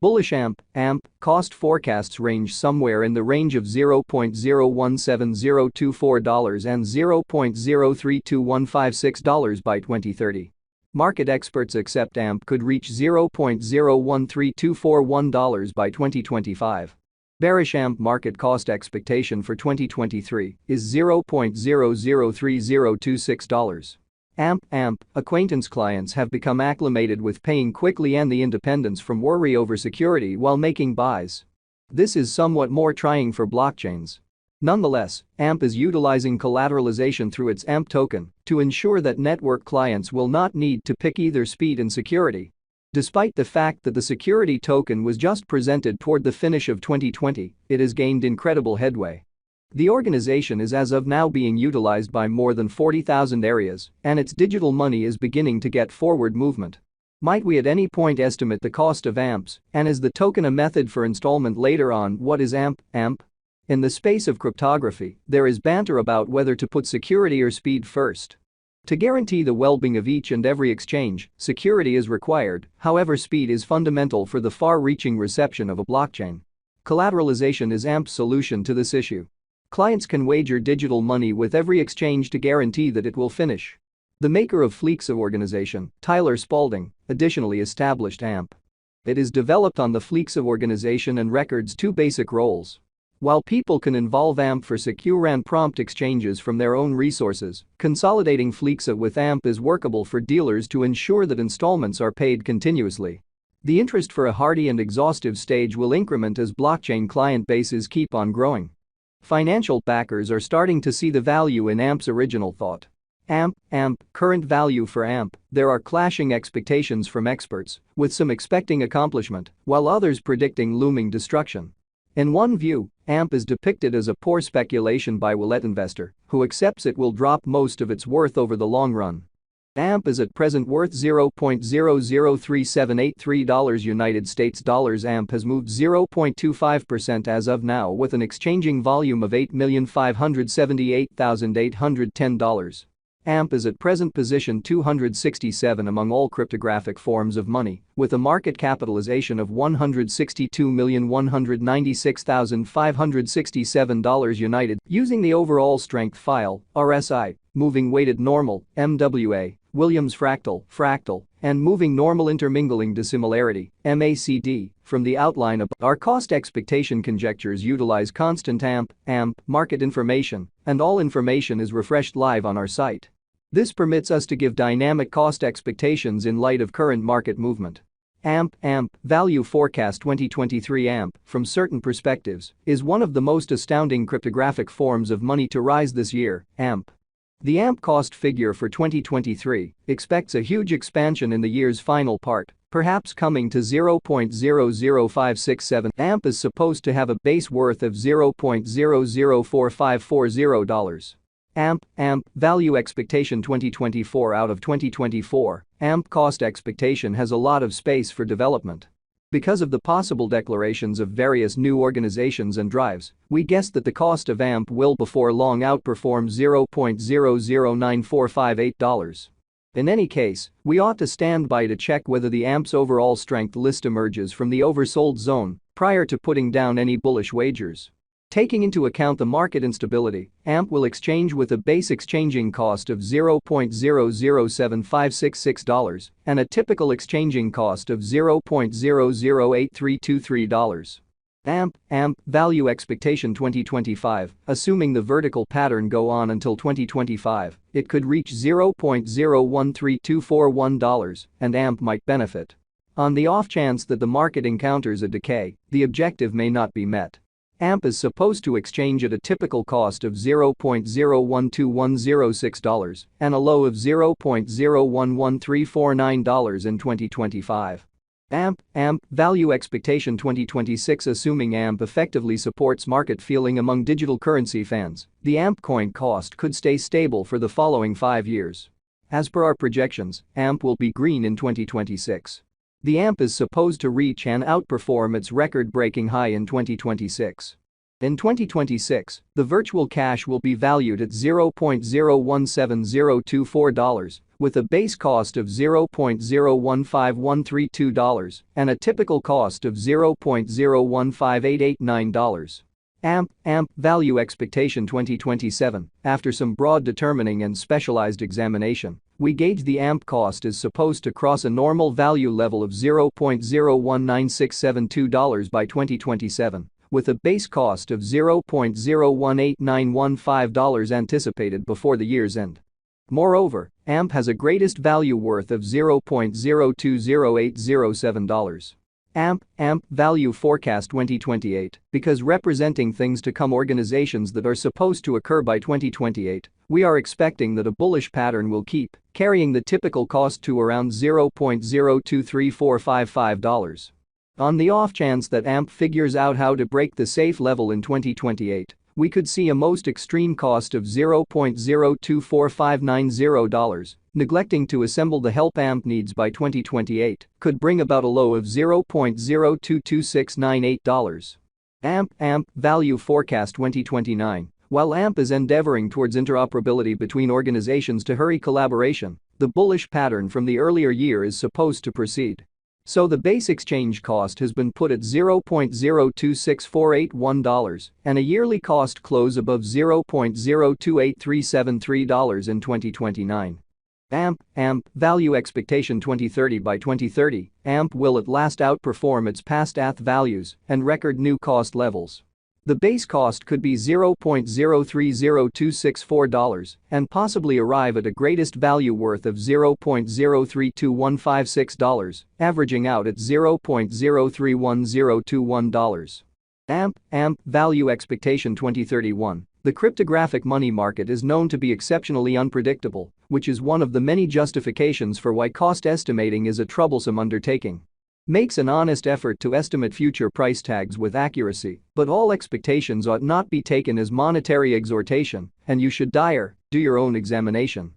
Bullish AMP cost forecasts range somewhere in the range of $0.017024 and $0.032156 by 2030. Market experts accept AMP could reach $0.013241 by 2025. Bearish AMP market cost expectation for 2023 is $0.003026. AMP acquaintance clients have become acclimated with paying quickly and the independence from worry over security while making buys. This is somewhat more trying for blockchains. Nonetheless, AMP is utilizing collateralization through its AMP token to ensure that network clients will not need to pick either speed and security. Despite the fact that the security token was just presented toward the finish of 2020, it has gained incredible headway. The organization is as of now being utilized by more than 40,000 areas, and its digital money is beginning to get forward movement. Might we at any point estimate the cost of AMPs, and is the token a method for installment later on? What is AMP? In the space of cryptography, there is banter about whether to put security or speed first. To guarantee the well-being of each and every exchange, security is required, however speed is fundamental for the far-reaching reception of a blockchain. Collateralization is AMP's solution to this issue. Clients can wager digital money with every exchange to guarantee that it will finish. The maker of Fleexa organization, Tyler Spalding, additionally established AMP. It is developed on the Fleexa organization and records two basic roles. While people can involve AMP for secure and prompt exchanges from their own resources, consolidating Fleexa with AMP is workable for dealers to ensure that installments are paid continuously. The interest for a hardy and exhaustive stage will increment as blockchain client bases keep on growing. Financial backers are starting to see the value in AMP's original thought. AMP, current value for AMP, there are clashing expectations from experts, with some expecting accomplishment, while others predicting looming destruction. In one view, AMP is depicted as a poor speculation by wallet investor, who accepts it will drop most of its worth over the long run. AMP is at present worth $0.003783 United States dollars. AMP has moved 0.25% as of now with an exchanging volume of $8,578,810. AMP is at present position 267 among all cryptographic forms of money, with a market capitalization of $162,196,567 United. Using the overall strength file, RSI, moving weighted normal, MWA, Williams fractal, and moving normal intermingling dissimilarity, MACD, from the outline above. Our cost expectation conjectures utilize constant AMP market information, and all information is refreshed live on our site. This permits us to give dynamic cost expectations in light of current market movement. AMP value forecast 2023. AMP, from certain perspectives, is one of the most astounding cryptographic forms of money to rise this year. The AMP cost figure for 2023 expects a huge expansion in the year's final part, perhaps coming to 0.00567. AMP is supposed to have a base worth of $0.004540. AMP value expectation 2024. Out of 2024, AMP cost expectation has a lot of space for development. Because of the possible declarations of various new organizations and drives, we guess that the cost of AMP will before long outperform $0.009458. In any case, we ought to stand by to check whether the AMP's overall strength list emerges from the oversold zone prior to putting down any bullish wagers. Taking into account the market instability, AMP will exchange with a base exchanging cost of $0.007566 and a typical exchanging cost of $0.008323. AMP value expectation 2025, assuming the vertical pattern go on until 2025, it could reach $0.013241 and AMP might benefit. On the off chance that the market encounters a decay, the objective may not be met. AMP is supposed to exchange at a typical cost of $0.012106 and a low of $0.011349 in 2025. AMP value expectation 2026. Assuming AMP effectively supports market feeling among digital currency fans, the AMP coin cost could stay stable for the following 5 years. As per our projections, AMP will be green in 2026. The AMP is supposed to reach and outperform its record-breaking high in 2026. In 2026, the virtual cash will be valued at $0.017024, with a base cost of $0.015132 and a typical cost of $0.015889. AMP Value Expectation 2027. After some broad determining and specialized examination, we gauge the AMP cost is supposed to cross a normal value level of $0.019672 by 2027, with a base cost of $0.018915 anticipated before the year's end. Moreover, AMP has a greatest value worth of $0.020807. AMP Value Forecast 2028. Because representing things to come, organizations that are supposed to occur by 2028, we are expecting that a bullish pattern will keep carrying the typical cost to around $0.023455. On the off chance that AMP figures out how to break the safe level in 2028, we could see a most extreme cost of $0.024590. Neglecting to assemble the help AMP needs by 2028 could bring about a low of $0.022698. AMP Value Forecast 2029. While AMP is endeavoring towards interoperability between organizations to hurry collaboration, the bullish pattern from the earlier year is supposed to proceed. So the base exchange cost has been put at $0.026481 and a yearly cost close above $0.028373 in 2029. AMP Value Expectation 2030. By 2030, AMP will at last outperform its past ATH values and record new cost levels. The base cost could be $0.030264 and possibly arrive at a greatest value worth of $0.032156, averaging out at $0.031021. AMP Value Expectation 2031. The cryptographic money market is known to be exceptionally unpredictable, which is one of the many justifications for why cost estimating is a troublesome undertaking. Makes an honest effort to estimate future price tags with accuracy, but all expectations ought not be taken as monetary exhortation, and you should do your own examination.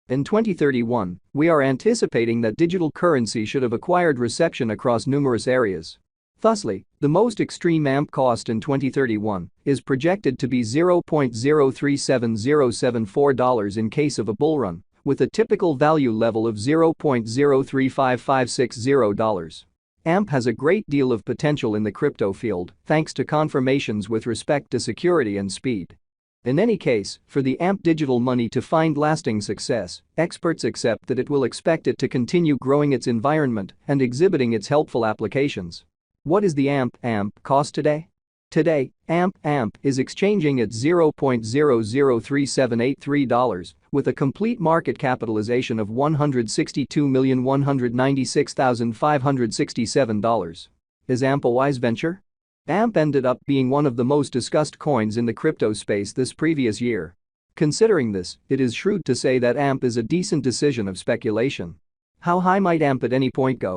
In 2031, we are anticipating that digital currency should have acquired reception across numerous areas. Thusly, the most extreme AMP cost in 2031 is projected to be $0.037074 in case of a bull run, with a typical value level of $0.035560. AMP has a great deal of potential in the crypto field thanks to confirmations with respect to security and speed. In any case, for the AMP digital money to find lasting success, experts accept that it will expect it to continue growing its environment and exhibiting its helpful applications. What is the AMP cost today? Today, AMP is exchanging at $0.003783 with a complete market capitalization of $162,196,567. Is AMP a wise venture? AMP ended up being one of the most discussed coins in the crypto space this previous year. Considering this, it is shrewd to say that AMP is a decent decision of speculation. How high might AMP at any point go?